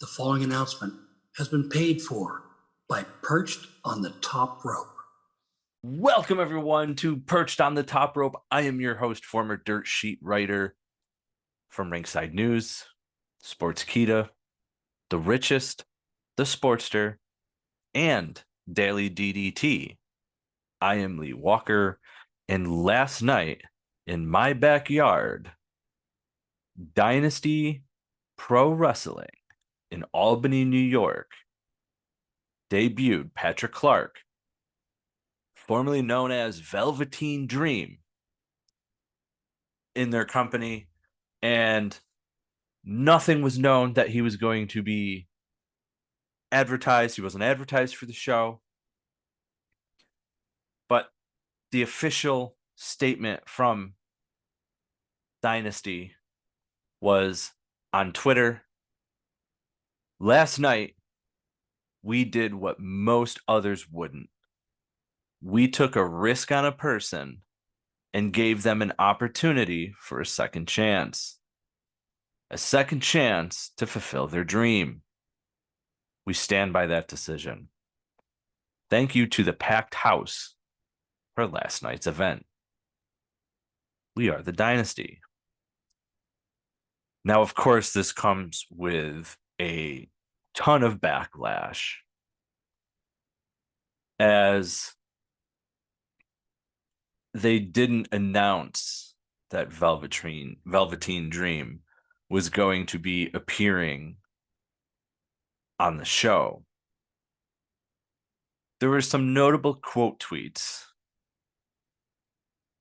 The following announcement has been paid for by Perched on the Top Rope. Welcome, everyone, to Perched on the Top Rope. I am your host, former dirt sheet writer from Ringside News, Sportskeeda, The Richest, The Sportster, and Daily DDT. I am Lee Walker, and last night in my backyard, Dynasty Pro Wrestling in Albany, New York, debuted Patrick Clark, formerly known as Velveteen Dream, in their company, and nothing was known that he was going to be advertised. He wasn't advertised for the show, but the official statement from Dynasty was on Twitter. Last night, we did what most others wouldn't. We took a risk on a person and gave them an opportunity for a second chance. A second chance to fulfill their dream. We stand by that decision. Thank you to the packed house for last night's event. We are the Dynasty. Now, of course, this comes with a ton of backlash, as they didn't announce that Velveteen Dream was going to be appearing on the show. There were some notable quote tweets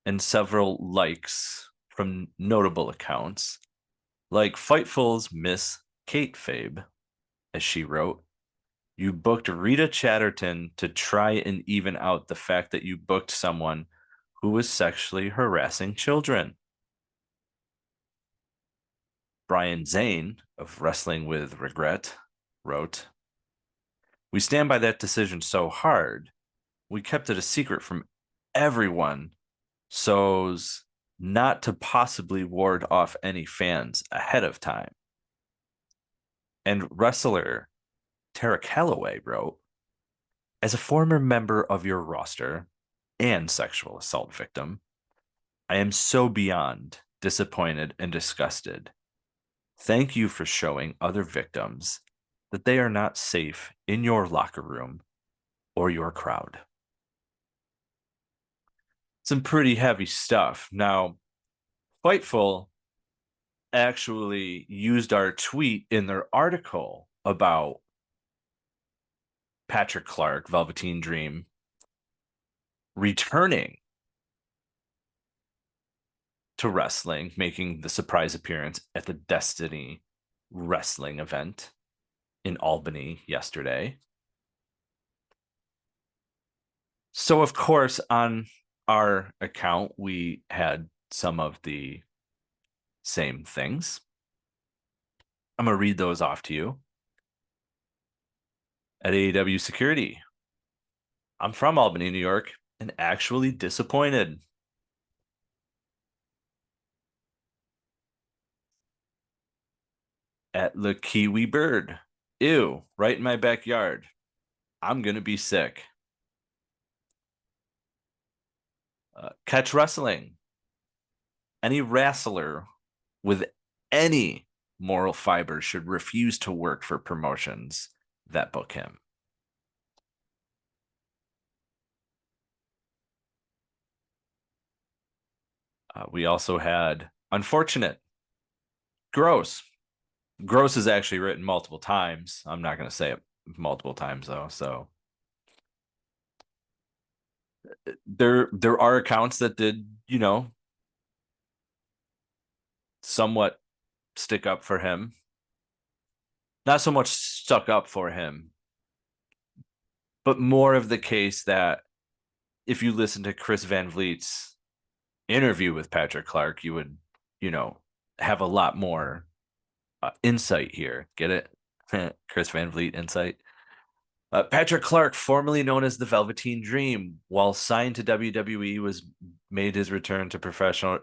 and several likes from notable accounts, like Fightful's Miss Kate Fabe, as she wrote, "You booked Rita Chatterton to try and even out the fact that you booked someone who was sexually harassing children." Brian Zane of Wrestling with Regret wrote, "We stand by that decision so hard, we kept it a secret from everyone so's not to possibly ward off any fans ahead of time." And wrestler Tara Calloway wrote, "As a former member of your roster and sexual assault victim, I am so beyond disappointed and disgusted. Thank you for showing other victims that they are not safe in your locker room or your crowd." Some pretty heavy stuff. Now, Fightful actually used our tweet in their article about Patrick Clark, Velveteen Dream, returning to wrestling, making the surprise appearance at the Destiny wrestling event in Albany yesterday. So, of course, on our account, we had some of the same things. I'm going to read those off to you. At AEW Security, "I'm from Albany, New York, and actually disappointed." At the Kiwi Bird, "Ew, right in my backyard. I'm going to be sick." Catch Wrestling, "Any wrestler with any moral fiber should refuse to work for promotions that book him." We also had Unfortunate, "Gross." Gross is actually written multiple times. I'm not going to say it multiple times, though. So there are accounts that did, somewhat stick up for him. Not so much stuck up for him, but more of the case that if you listen to Chris Van Vliet's interview with Patrick Clark, you would, have a lot more insight here. Get it? Chris Van Vliet insight. Patrick Clark, formerly known as the Velveteen Dream, while signed to WWE, was made his return to professional.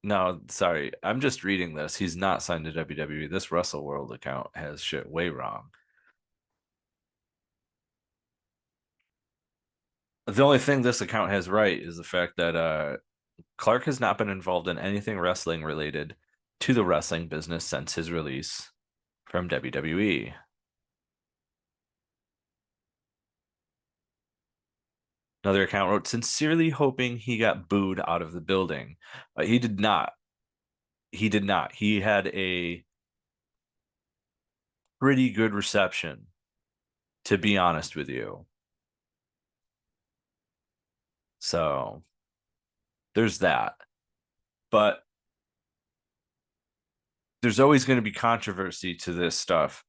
No, sorry. I'm just reading this. He's not signed to WWE. This Wrestle World account has shit way wrong. The only thing this account has right is the fact that Clark has not been involved in anything wrestling related to the wrestling business since his release from WWE. Another account wrote, sincerely hoping he got booed out of the building. He did not. He did not. He had a pretty good reception, to be honest with you. So there's that. But there's always going to be controversy to this stuff.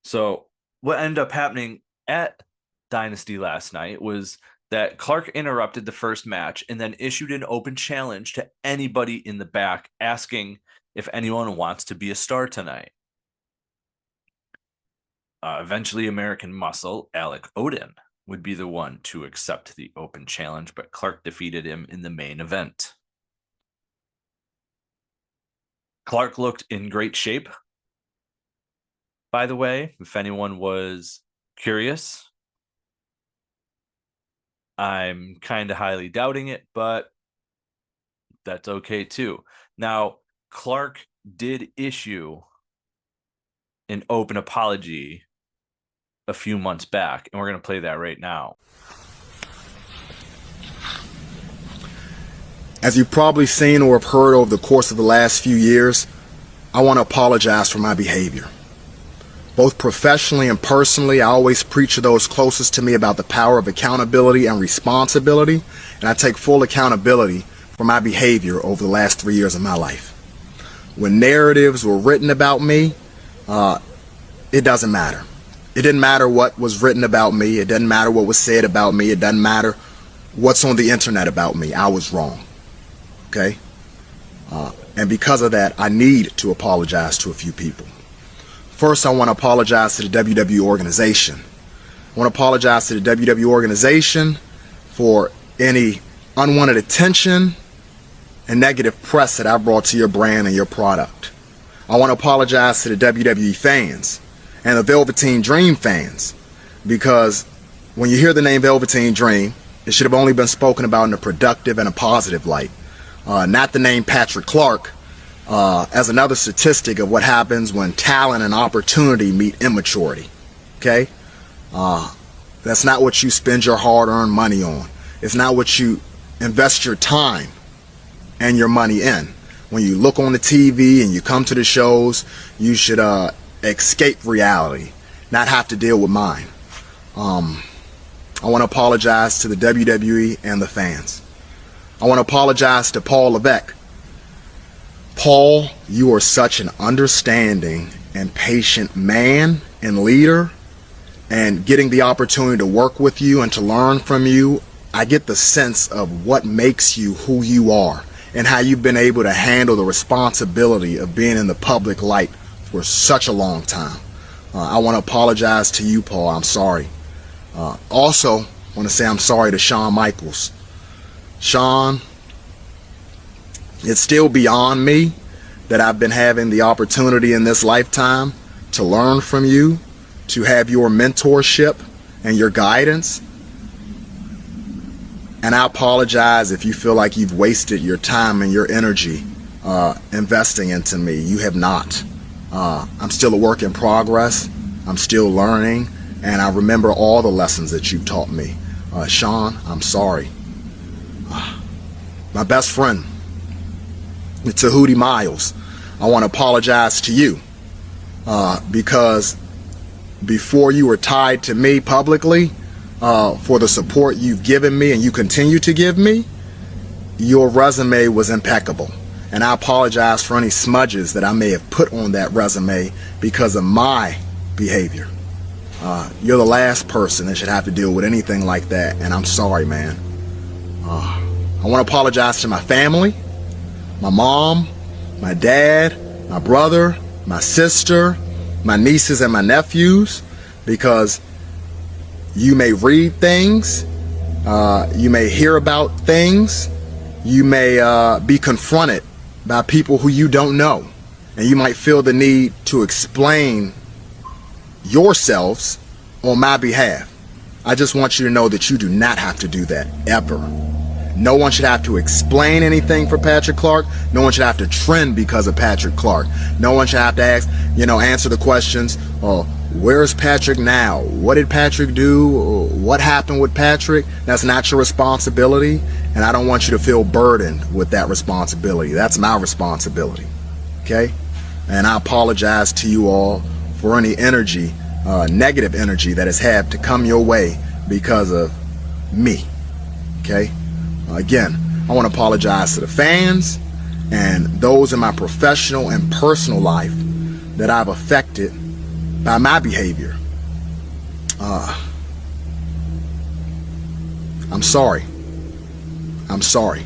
So what ended up happening at Dynasty last night was that Clark interrupted the first match and then issued an open challenge to anybody in the back, asking if anyone wants to be a star tonight. Eventually, American Muscle, Alec Odin, would be the one to accept the open challenge, but Clark defeated him in the main event. Clark looked in great shape, by the way, if anyone was curious. I'm kind of highly doubting it, but that's okay too. Now, Clark did issue an open apology a few months back, and we're going to play that right now. As you've probably seen or have heard over the course of the last few years, I want to apologize for my behavior. Both professionally and personally, I always preach to those closest to me about the power of accountability and responsibility, and I take full accountability for my behavior over the last 3 years of my life. When narratives were written about me, it doesn't matter. It didn't matter what was written about me. It doesn't matter what was said about me. It doesn't matter what's on the internet about me. I was wrong. Okay? And because of that, I need to apologize to a few people. First, I want to apologize to the WWE organization. I want to apologize to the WWE organization for any unwanted attention and negative press that I brought to your brand and your product. I want to apologize to the WWE fans and the Velveteen Dream fans, because when you hear the name Velveteen Dream, it should have only been spoken about in a productive and a positive light, not the name Patrick Clark as another statistic of what happens when talent and opportunity meet immaturity. Okay? That's not what you spend your hard-earned money on. It's not what you invest your time and your money in. When you look on the TV and you come to the shows, you should escape reality, not have to deal with mine. I want to apologize to the WWE and the fans. I want to apologize to Paul Levesque. Paul, you are such an understanding and patient man and leader, and getting the opportunity to work with you and to learn from you, I get the sense of what makes you who you are and how you've been able to handle the responsibility of being in the public light for such a long time. I want to apologize to you, Paul. I'm sorry. Also, I want to say I'm sorry to Shawn Michaels. Shawn, it's still beyond me that I've been having the opportunity in this lifetime to learn from you, to have your mentorship and your guidance. And I apologize if you feel like you've wasted your time and your energy investing into me. You have not. I'm still a work in progress. I'm still learning, and I remember all the lessons that you've taught me. Shawn, I'm sorry. My best friend, Tahuti Miles, I want to apologize to you because before you were tied to me publicly for the support you've given me and you continue to give me, your resume was impeccable. And I apologize for any smudges that I may have put on that resume because of my behavior. You're the last person that should have to deal with anything like that, and I'm sorry, man. I want to apologize to my family, my mom, my dad, my brother, my sister, my nieces and my nephews, because you may read things, you may hear about things, you may be confronted by people who you don't know, and you might feel the need to explain yourselves on my behalf. I just want you to know that you do not have to do that, ever. No one should have to explain anything for Patrick Clark. No one should have to trend because of Patrick Clark. No one should have to answer the questions, where's Patrick now? What did Patrick do? What happened with Patrick? That's not your responsibility, and I don't want you to feel burdened with that responsibility. That's my responsibility, okay? And I apologize to you all for any energy, negative energy that has had to come your way because of me, okay? Again, I want to apologize to the fans and those in my professional and personal life that I've affected by my behavior. I'm sorry. I'm sorry.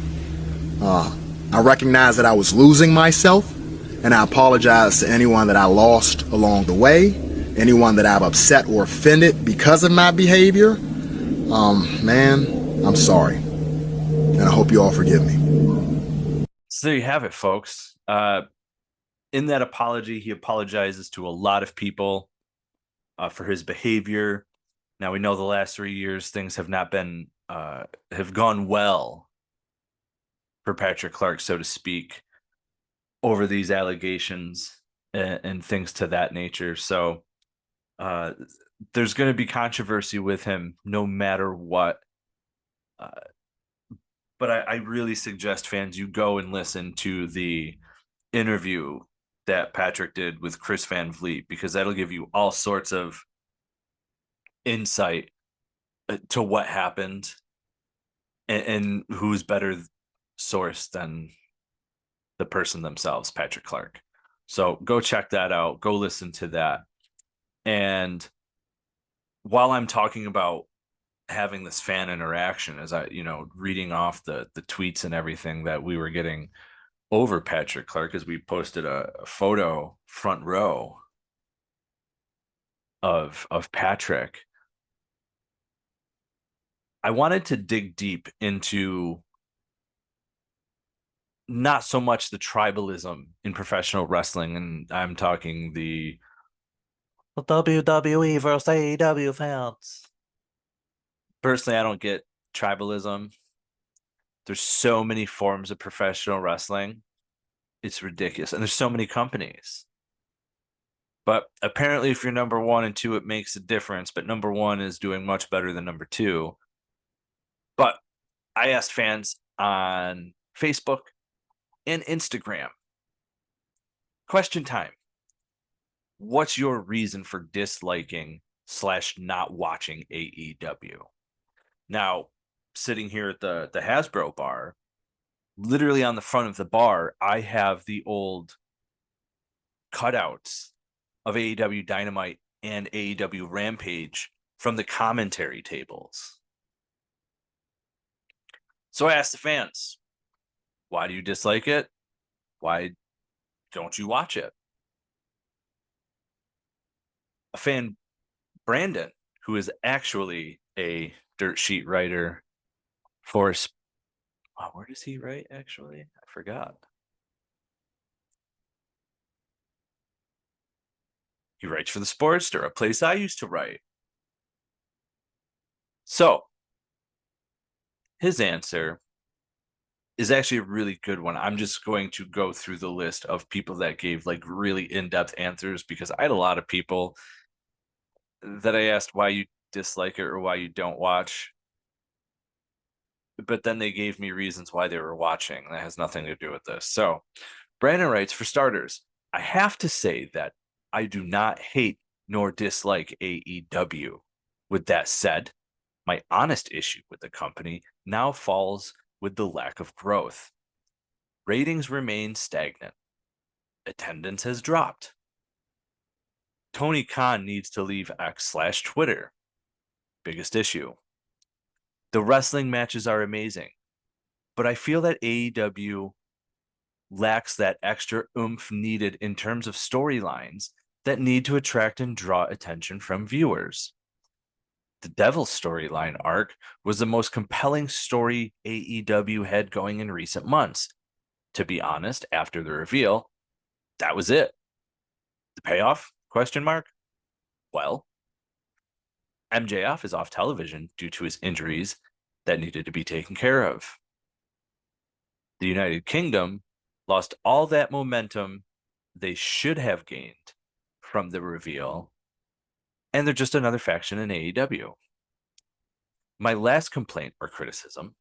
I recognize that I was losing myself, and I apologize to anyone that I lost along the way, anyone that I've upset or offended because of my behavior. Man, I'm sorry. And I hope you all forgive me. So there you have it, folks. In that apology, he apologizes to a lot of people for his behavior. Now, we know the last 3 years, things have not been, have gone well for Patrick Clark, so to speak, over these allegations and things to that nature. So there's going to be controversy with him no matter what. But I really suggest fans, you go and listen to the interview that Patrick did with Chris Van Vliet, because that'll give you all sorts of insight to what happened and who's better source than the person themselves, Patrick Clark. So go check that out. Go listen to that. And while I'm talking about having this fan interaction, as I, reading off the tweets and everything that we were getting over Patrick Clark, as we posted a photo front row of Patrick, I wanted to dig deep into not so much the tribalism in professional wrestling, and I'm talking the WWE versus AEW fans. Personally, I don't get tribalism. There's so many forms of professional wrestling. It's ridiculous. And there's so many companies. But apparently, if you're number 1 and 2, it makes a difference. But number 1 is doing much better than number 2. But I asked fans on Facebook and Instagram. Question time. What's your reason for disliking / not watching AEW? Now, sitting here at the Hasbro bar, literally on the front of the bar, I have the old cutouts of AEW Dynamite and AEW Rampage from the commentary tables. So I asked the fans, why do you dislike it? Why don't you watch it? A fan, Brandon, who is actually a dirt sheet writer for where does he write, actually? I forgot. He writes for the Sportster, a place I used to write. So his answer is actually a really good one. I'm just going to go through the list of people that gave really in-depth answers, because I had a lot of people that I asked why you dislike it or why you don't watch, but then they gave me reasons why they were watching. That has nothing to do with this. So Brandon writes, for starters, I have to say that I do not hate nor dislike AEW. With that said, my honest issue with the company now falls with the lack of growth. Ratings remain stagnant. Attendance has dropped. Tony Khan needs to leave X/Twitter. Biggest issue. The wrestling matches are amazing, but I feel that AEW lacks that extra oomph needed in terms of storylines that need to attract and draw attention from viewers. The Devil storyline arc was the most compelling story AEW had going in recent months. To be honest, after the reveal, that was it. The payoff? Question mark? Well, MJF is off television due to his injuries that needed to be taken care of. The United Kingdom lost all that momentum they should have gained from the reveal, and they're just another faction in AEW. My last complaint or criticism,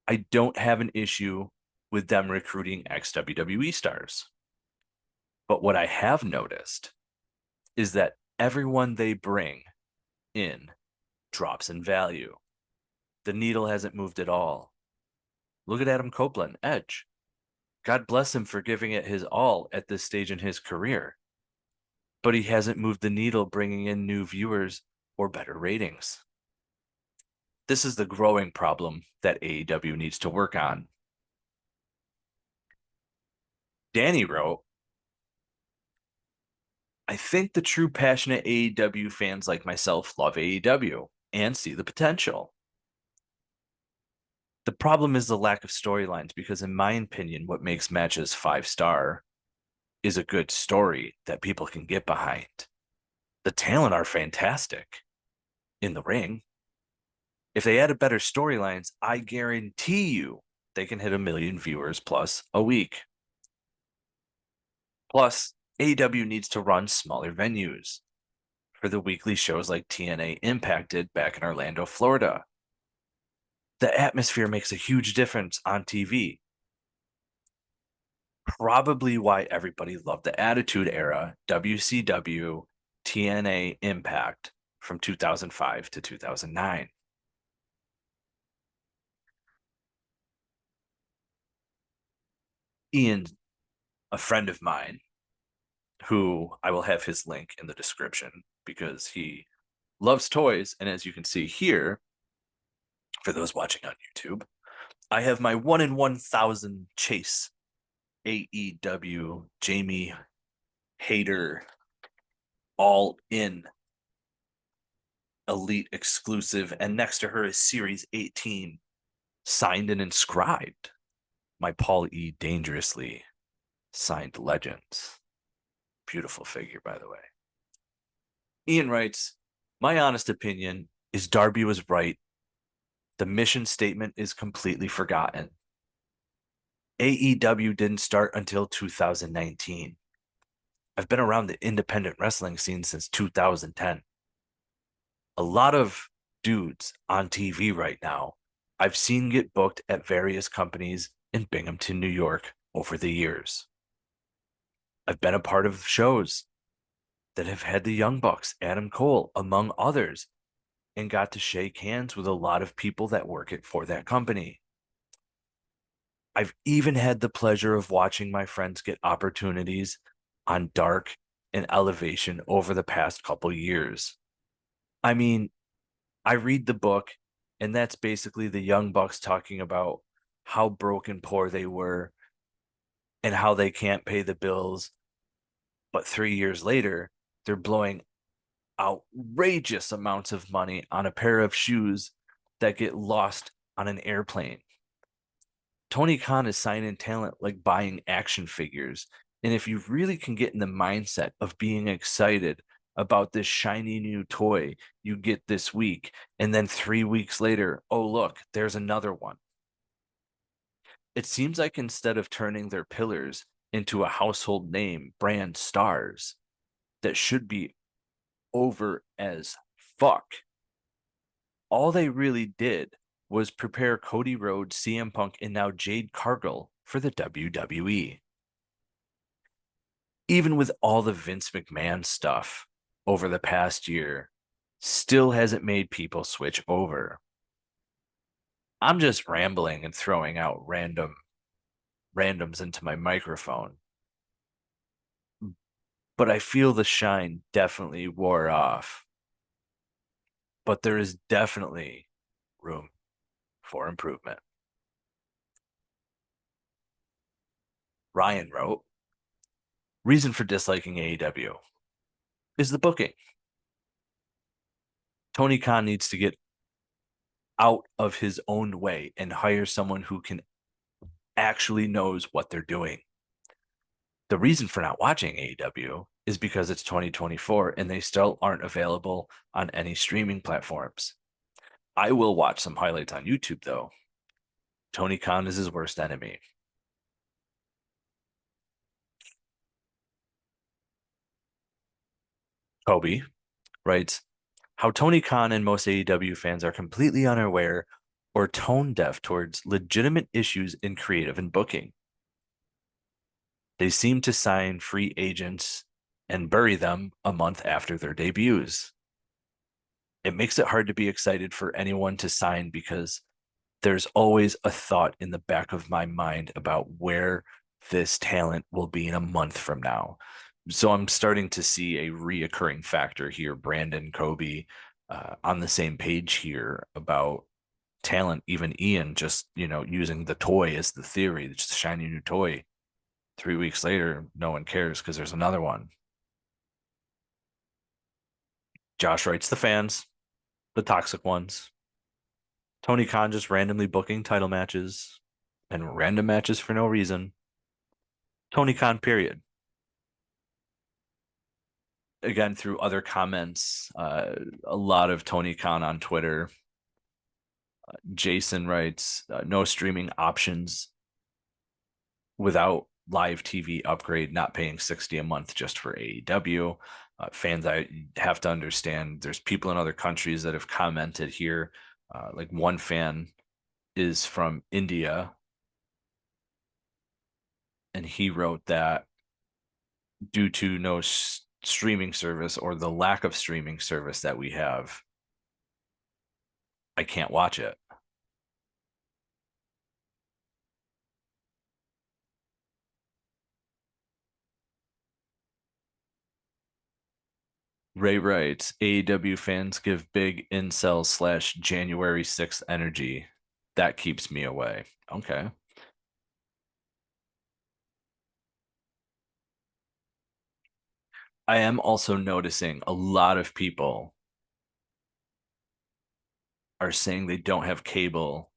I don't have an issue with them recruiting ex-WWE stars. But what I have noticed is that everyone they bring in drops in value. The needle hasn't moved at all. Look at Adam Copeland, Edge. God bless him for giving it his all at this stage in his career. But he hasn't moved the needle bringing in new viewers or better ratings. This is the growing problem that AEW needs to work on. Danny wrote, I think the true passionate AEW fans like myself love AEW and see the potential. The problem is the lack of storylines because, in my opinion, what makes matches 5-star is a good story that people can get behind. The talent are fantastic in the ring. If they added better storylines, I guarantee you they can hit 1 million viewers plus a week. Plus, AEW needs to run smaller venues for the weekly shows like TNA Impact did back in Orlando, Florida. The atmosphere makes a huge difference on TV. Probably why everybody loved the Attitude Era, WCW, TNA Impact from 2005 to 2009. Ian, a friend of mine, who I will have his link in the description because he loves toys. And as you can see here, for those watching on YouTube, I have my 1 in 1,000 Chase AEW Jamie Hayter all in elite exclusive. And next to her is Series 18 signed and inscribed. My Paul E. Dangerously signed Legends. Beautiful figure, by the way. Ian writes, my honest opinion is Darby was right. The mission statement is completely forgotten. AEW didn't start until 2019. I've been around the independent wrestling scene since 2010. A lot of dudes on TV right now I've seen get booked at various companies in Binghamton, New York over the years. I've been a part of shows that have had the Young Bucks, Adam Cole, among others, and got to shake hands with a lot of people that work for that company. I've even had the pleasure of watching my friends get opportunities on Dark and Elevation over the past couple years. I mean, I read the book, and that's basically the Young Bucks talking about how broken poor they were and how they can't pay the bills. But 3 years later, they're blowing outrageous amounts of money on a pair of shoes that get lost on an airplane. Tony Khan is signing talent like buying action figures. And if you really can get in the mindset of being excited about this shiny new toy you get this week, and then 3 weeks later, oh, look, there's another one. It seems like instead of turning their pillars into a household name brand stars that should be over as fuck, all they really did was prepare Cody Rhodes, CM Punk, and now Jade Cargill for the WWE. Even with all the Vince McMahon stuff over the past year, still hasn't made people switch over. I'm just rambling and throwing out randoms into my microphone. But I feel the shine definitely wore off. But there is definitely room for improvement. Ryan wrote, reason for disliking AEW is the booking. Tony Khan needs to get out of his own way and hire someone who can actually knows what they're doing. The reason for not watching AEW is because it's 2024 and they still aren't available on any streaming platforms. I will watch some highlights on YouTube though. Tony Khan is his worst enemy. Kobe writes, how Tony Khan and most AEW fans are completely unaware or tone deaf towards legitimate issues in creative and booking. They seem to sign free agents and bury them a month after their debuts. It makes it hard to be excited for anyone to sign because there's always a thought in the back of my mind about where this talent will be in a month from now. So I'm starting to see a reoccurring factor here. Brandon, Kobe, on the same page here about talent. Even Ian just, using the toy as the theory, just a shiny new toy. 3 weeks later, no one cares because there's another one. Josh writes the fans, the toxic ones. Tony Khan just randomly booking title matches and random matches for no reason. Tony Khan, period. Again, through other comments, a lot of Tony Khan on Twitter. Jason writes, no streaming options without live TV upgrade, not paying $60 a month just for AEW. Fans, I have to understand there's people in other countries that have commented here. Like one fan is from India, and he wrote that due to no streaming service or the lack of streaming service that we have, I can't watch it. Ray writes, AEW fans give big incel / January 6th energy. That keeps me away. Okay. I am also noticing a lot of people are saying they don't have cable,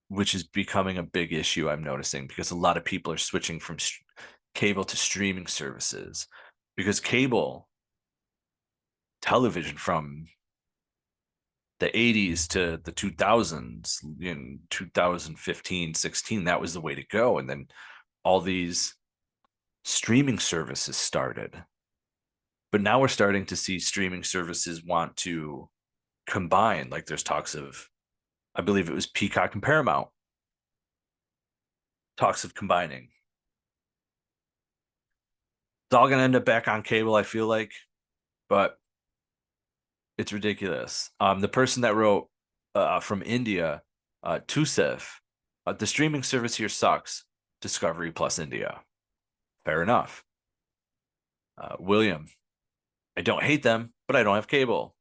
which is becoming a big issue, I'm noticing, because a lot of people are switching from cable to streaming services. Because cable television from the 80s to the 2000s, in 2015, 16, that was the way to go. And then all these streaming services started. But now we're starting to see streaming services want to combine. Like there's talks of, I believe it was Peacock and Paramount, talks of combining. It's all going to end up back on cable, I feel like, but it's ridiculous. The person that wrote from India, Tusef, the streaming service here sucks. Discovery Plus India. Fair enough. William, I don't hate them, but I don't have cable.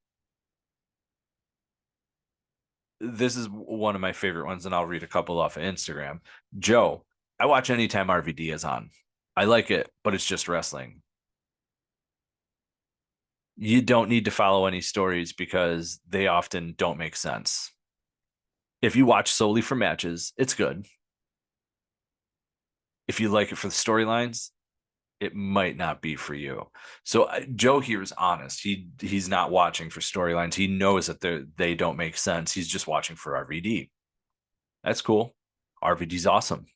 This is one of my favorite ones, and I'll read a couple off of Instagram. Joe, I watch anytime RVD is on. I like it, but it's just wrestling. You don't need to follow any stories because they often don't make sense. If you watch solely for matches, it's good. If you like it for the storylines, it might not be for you. So Joe here is honest. He's not watching for storylines. He knows that they don't make sense. He's just watching for RVD. That's cool. RVD's awesome.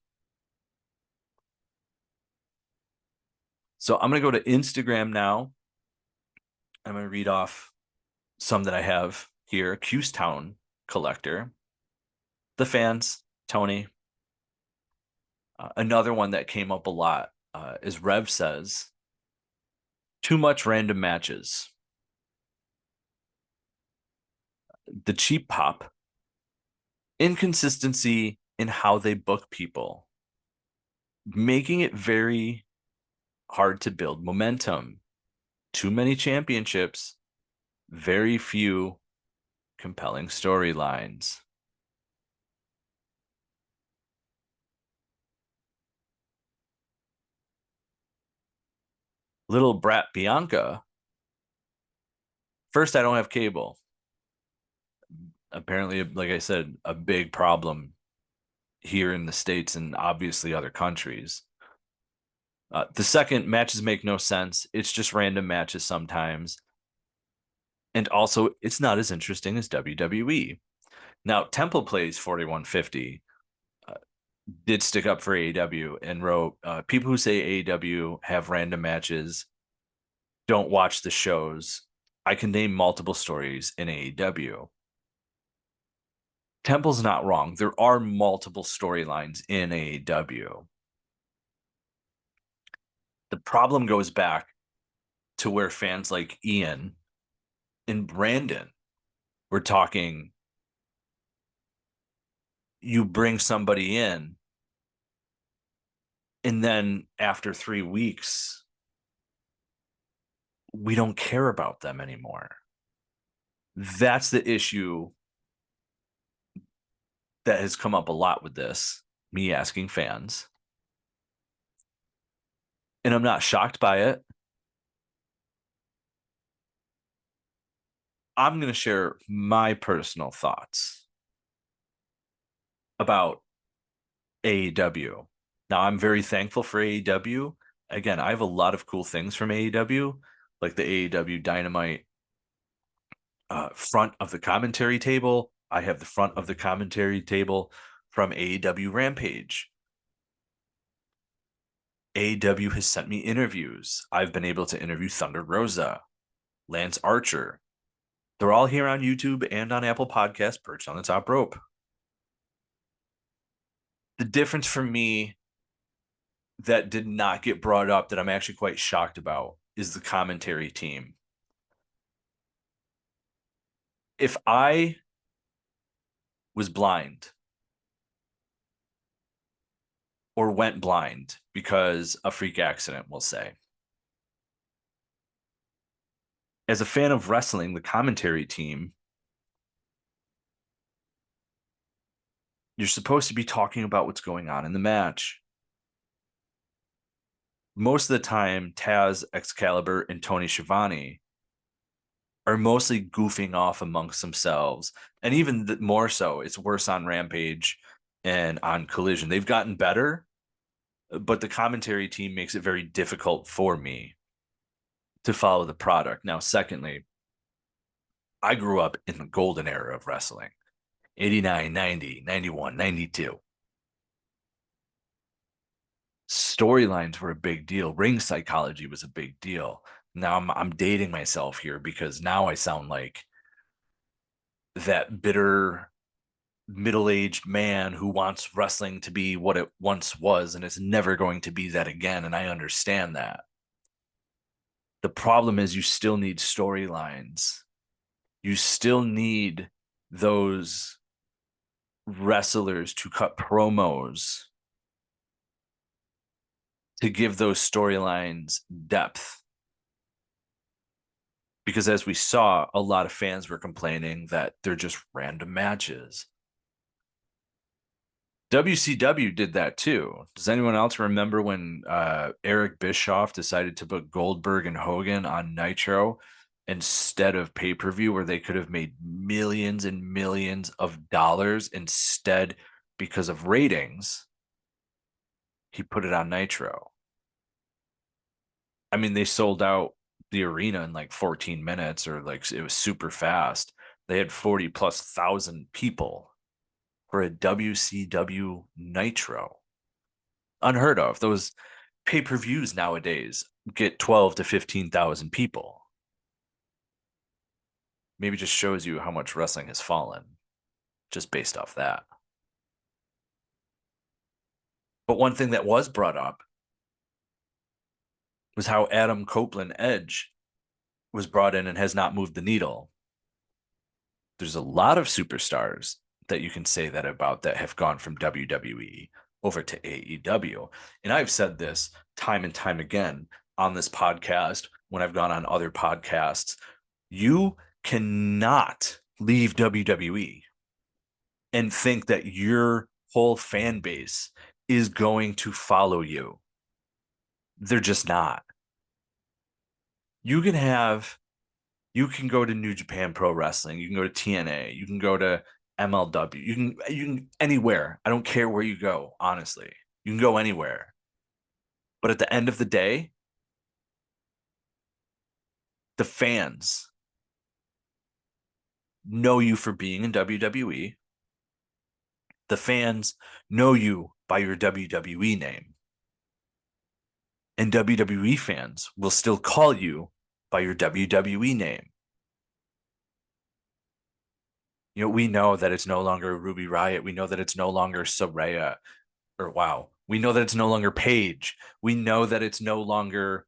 So I'm going to go to Instagram now. I'm going to read off some that I have here. Qstown Collector. The fans, Tony. Another one that came up a lot is Rev says, too much random matches. The cheap pop. Inconsistency in how they book people. Making it very hard to build momentum. Too many championships. Very few compelling storylines. Little brat Bianca First, I don't have cable. Apparently, like I said, a big problem here in the States and obviously other countries. The second, matches make no sense. It's just random matches sometimes. And also, it's not as interesting as WWE. Now, Temple Plays 4150 did stick up for AEW and wrote, people who say AEW have random matches don't watch the shows. I can name multiple stories in AEW. Temple's not wrong. There are multiple storylines in AEW. The problem goes back to where fans like Ian and Brandon were talking. You bring somebody in, and then after 3 weeks, we don't care about them anymore. That's the issue that has come up a lot with this, me asking fans. And I'm not shocked by it. I'm going to share my personal thoughts about AEW. Now, I'm very thankful for AEW. Again, I have a lot of cool things from AEW, like the AEW Dynamite front of the commentary table. I have the front of the commentary table from AEW Rampage. AEW has sent me interviews. I've been able to interview Thunder Rosa, Lance Archer. They're all here on YouTube and on Apple Podcasts, perched on the top rope. The difference for me that did not get brought up that I'm actually quite shocked about is the commentary team. If I was blind or went blind because a freak accident, we'll say, as a fan of wrestling, the commentary team, you're supposed to be talking about what's going on in the match. Most of the time, Taz, Excalibur, and Tony Schiavone are mostly goofing off amongst themselves. And even more so, it's worse on Rampage and on Collision. They've gotten better, but the commentary team makes it very difficult for me to follow the product. Now, secondly, I grew up in the golden era of wrestling. 89, 90, 91, 92. Storylines were a big deal. Ring psychology was a big deal. Now I'm dating myself here because now I sound like that bitter middle-aged man who wants wrestling to be what it once was, and it's never going to be that again. And I understand that. The problem is you still need storylines. You still need those wrestlers to cut promos to give those storylines depth. Because as we saw, a lot of fans were complaining that they're just random matches. WCW did that too. Does anyone else remember when Eric Bischoff decided to put Goldberg and Hogan on Nitro instead of pay-per-view, where they could have made millions and millions of dollars? Instead, because of ratings, he put it on Nitro. I mean, they sold out the arena in like 14 minutes, or like it was super fast. They had 40,000+ people for a WCW Nitro. Unheard of. Those pay-per-views nowadays get 12 to 15,000 people. Maybe just shows you how much wrestling has fallen just based off that. But one thing that was brought up was how Adam Copeland Edge was brought in and has not moved the needle. There's a lot of superstars that you can say that about that have gone from WWE over to AEW. And I've said this time and time again on this podcast, when I've gone on other podcasts. You cannot leave WWE and think that your whole fan base is going to follow you. They're just not. You can have You can go to New Japan Pro Wrestling. You can go to TNA. You can go to MLW. You can anywhere. I don't care where you go, honestly. You can go anywhere. But at the end of the day, the fans know you for being in WWE. The fans know you by your WWE name. And WWE fans will still call you by your WWE name. We know that it's no longer Ruby Riott. We know that it's no longer Saraya. We know that it's no longer Paige. We know that it's no longer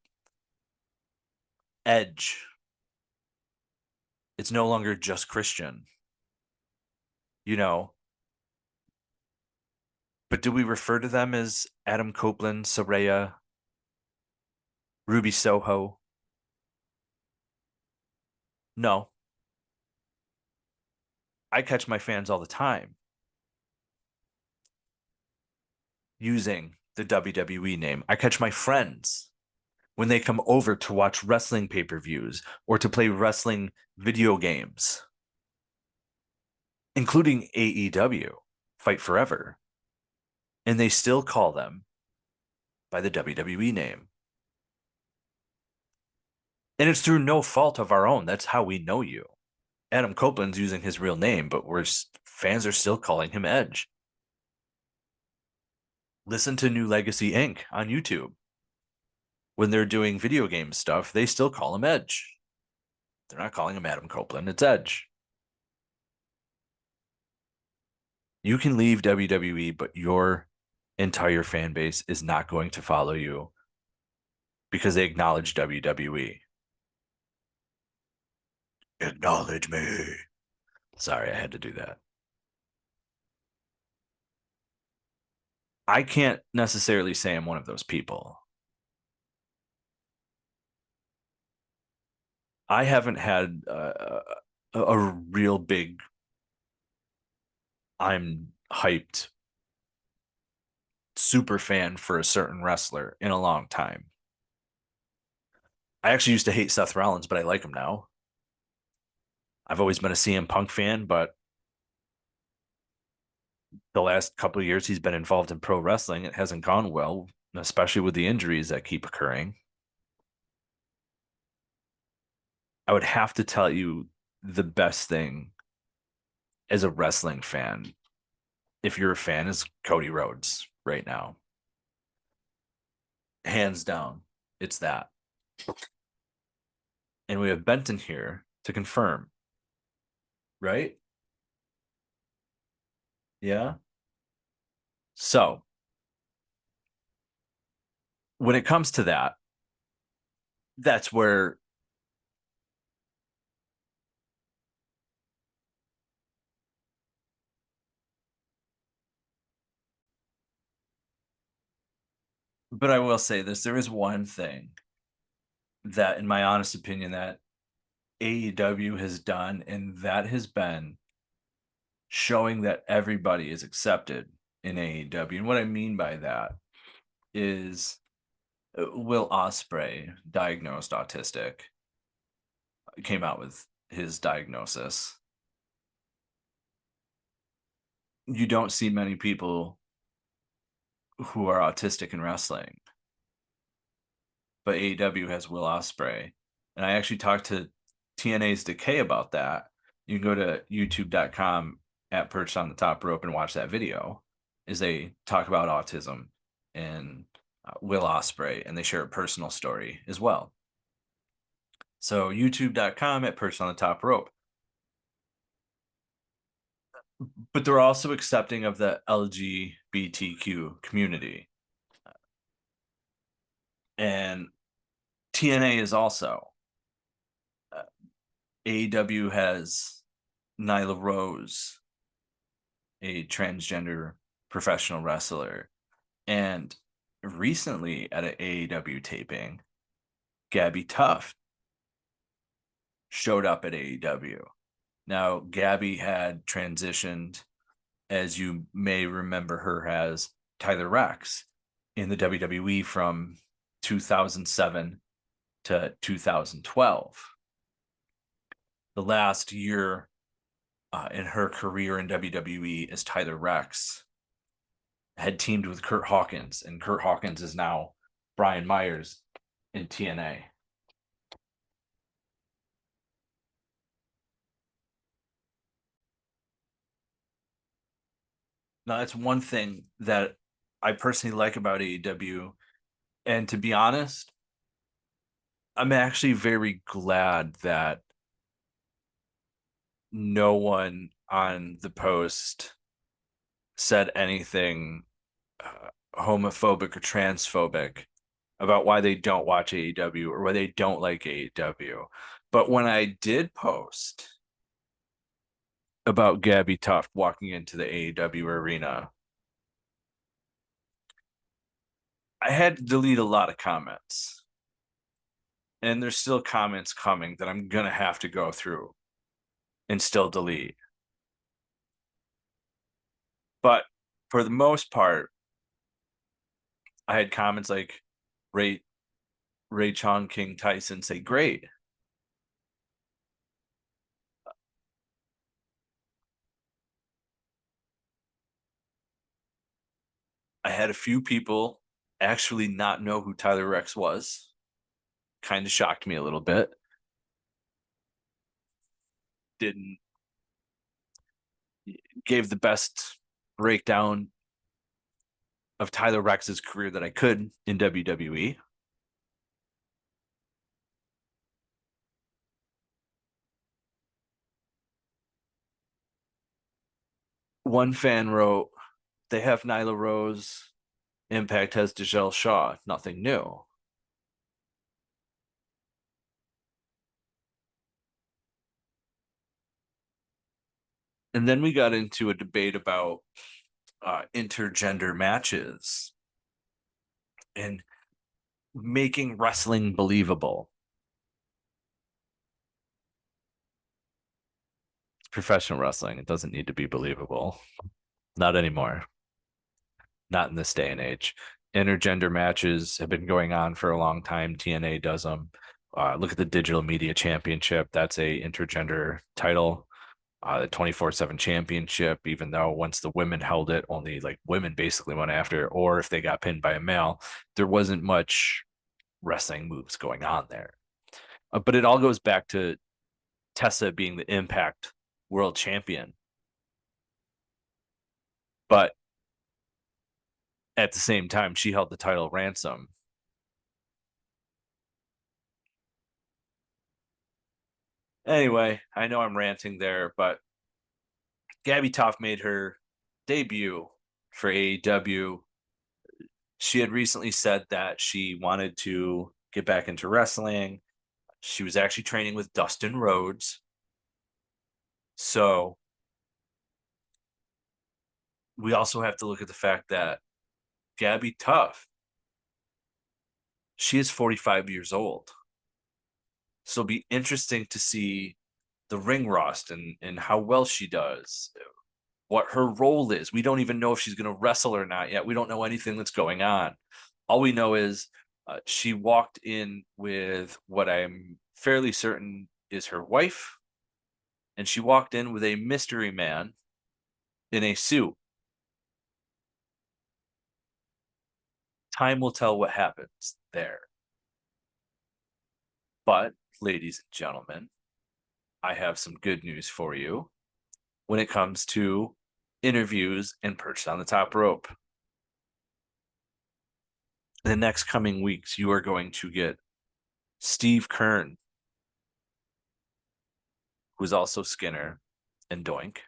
Edge. It's no longer just Christian. But do we refer to them as Adam Copeland, Saraya, Ruby Soho? No. I catch my fans all the time using the WWE name. I catch my friends when they come over to watch wrestling pay-per-views or to play wrestling video games, including AEW, Fight Forever. And they still call them by the WWE name. And it's through no fault of our own. That's how we know you. Adam Copeland's using his real name, but fans are still calling him Edge. Listen to New Legacy Inc. on YouTube. When they're doing video game stuff, they still call him Edge. They're not calling him Adam Copeland. It's Edge. You can leave WWE, but your entire fan base is not going to follow you because they acknowledge WWE. Acknowledge me. Sorry, I had to do that. I can't necessarily say I'm one of those people. I haven't had a real big I'm hyped super fan for a certain wrestler in a long time. I actually used to hate Seth Rollins, but I like him now. I've always been a CM Punk fan, but the last couple of years he's been involved in pro wrestling, it hasn't gone well, especially with the injuries that keep occurring. I would have to tell you the best thing as a wrestling fan, if you're a fan, is Cody Rhodes right now. Hands down, it's that. And we have Benton here to confirm. Right? Yeah. So, when it comes to that, that's where but I will say this, there is one thing that, in my honest opinion, that AEW has done, and that has been showing that everybody is accepted in AEW. And what I mean by that is Will Ospreay, diagnosed autistic, came out with his diagnosis. You don't see many people who are autistic in wrestling, but AEW has Will Ospreay. And I actually talked to TNA's Decay about that. You can go to youtube.com at Perched on the Top Rope and watch that video as they talk about autism and Will Ospreay, and they share a personal story as well. So youtube.com at Perched on the Top Rope. But they're also accepting of the LGBTQ community. And TNA is also. AEW has Nyla Rose, a transgender professional wrestler. And recently at an AEW taping, Gabbi Tuft showed up at AEW. Now, Gabbi had transitioned, as you may remember her as Tyler Reks in the WWE from 2007 to 2012. the last year in her career in WWE as Tyler Reks had teamed with Kurt Hawkins, and Kurt Hawkins is now Brian Myers in TNA. Now, that's one thing that I personally like about AEW. And to be honest, I'm actually very glad that no one on the post said anything homophobic or transphobic about why they don't watch AEW or why they don't like AEW. But when I did post about Gabbi Tuft walking into the AEW arena, I had to delete a lot of comments. And there's still comments coming that I'm going to have to go through and still delete. But for the most part, I had comments like Ray Chong King Tyson say, great. I had a few people actually not know who Tyler Reks was. Kind of shocked me a little bit. Gave the best breakdown of Tyler Rex's career that I could in WWE. One fan wrote, they have Nyla Rose. Impact has Dijel Shaw. Nothing new. And then we got into a debate about intergender matches and making wrestling believable. It's professional wrestling. It doesn't need to be believable. Not anymore. Not in this day and age. Intergender matches have been going on for a long time. TNA does them. Look at the Digital Media Championship. That's a intergender title. The 24/7 championship, even though once the women held it, only like women basically went after it, or if they got pinned by a male, there wasn't much wrestling moves going on there. But it all goes back to Tessa being the Impact World Champion. But at the same time, she held the title ransom. Anyway, I know I'm ranting there, but Gabbi Tuft made her debut for AEW. She had recently said that she wanted to get back into wrestling. She was actually training with Dustin Rhodes. So we also have to look at the fact that Gabbi Tuft, she is 45 years old. So it'll be interesting to see the ring rust and how well she does, what her role is. We don't even know if she's going to wrestle or not yet. We don't know anything that's going on. All we know is she walked in with what I'm fairly certain is her wife, and she walked in with a mystery man in a suit. Time will tell what happens there. But, ladies and gentlemen, I have some good news for you when it comes to interviews and Perched on the Top Rope. In the next coming weeks, you are going to get Steve Kern, who's also Skinner and Doink,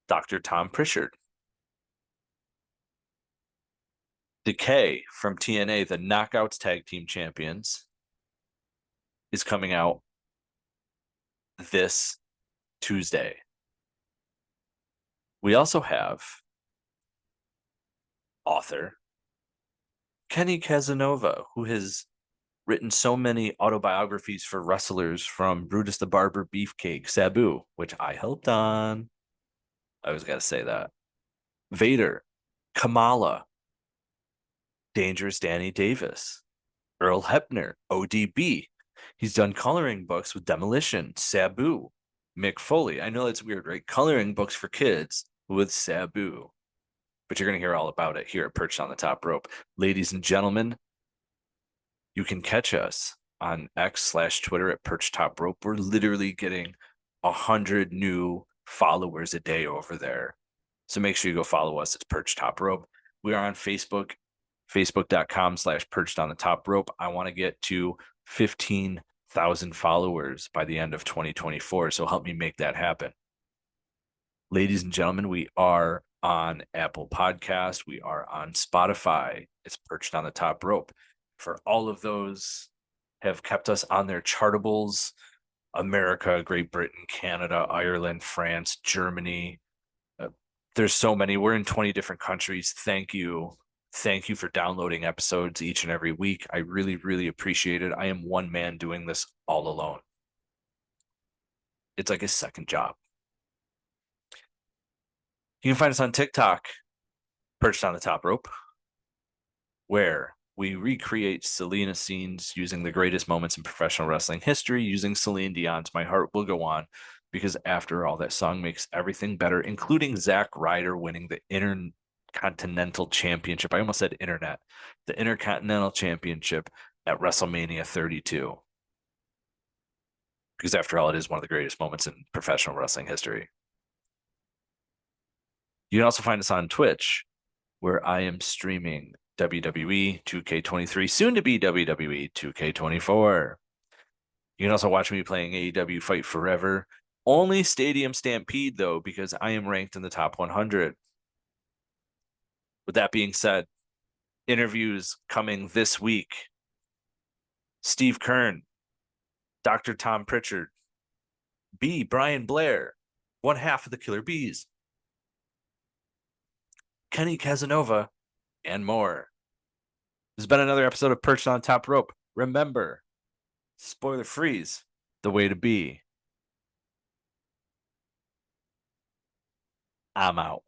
Dr. Tom Pritchard, Decay from TNA, the Knockouts Tag Team Champions, is coming out this Tuesday. We also have author Kenny Casanova, who has written so many autobiographies for wrestlers, from Brutus the Barber Beefcake, Sabu, which I helped on. I always got to say that. Vader, Kamala, Dangerous Danny Davis, Earl Hebner, ODB, He's done coloring books with Demolition, Sabu, Mick Foley. I know that's weird, right? Coloring books for kids with Sabu. But you're going to hear all about it here at Perched on the Top Rope. Ladies and gentlemen, you can catch us on X/Twitter at Perched Top Rope. We're literally getting 100 new followers a day over there. So make sure you go follow us. It's Perched Top Rope. We are on Facebook, facebook.com/Perched on the Top Rope. I want to get to 15,000 followers by the end of 2024. So help me make that happen. Ladies and gentlemen, we are on Apple Podcast. We are on Spotify. It's Perched on the Top Rope. For all of those have kept us on their chartables, America, Great Britain, Canada, Ireland, France, Germany. There's so many. We're in 20 different countries. Thank you. Thank you for downloading episodes each and every week. I really, really appreciate it. I am one man doing this all alone. It's like a second job. You can find us on TikTok, Perched on the Top Rope, where we recreate Selena scenes using the greatest moments in professional wrestling history, using Celine Dion's My Heart Will Go On, because after all, that song makes everything better, including Zack Ryder winning the Intercontinental Championship. I almost said internet. The Intercontinental Championship at WrestleMania 32. Because after all, it is one of the greatest moments in professional wrestling history. You can also find us on Twitch, where I am streaming WWE 2K23, soon to be WWE 2K24. You can also watch me playing AEW Fight Forever. Only Stadium Stampede, though, because I am ranked in the top 100. With that being said, interviews coming this week. Steve Kern, Dr. Tom Pritchard, Brian Blair, one half of the Killer Bees, Kenny Casanova, and more. This has been another episode of Perched on Top Rope. Remember, spoiler freeze, the way to be. I'm out.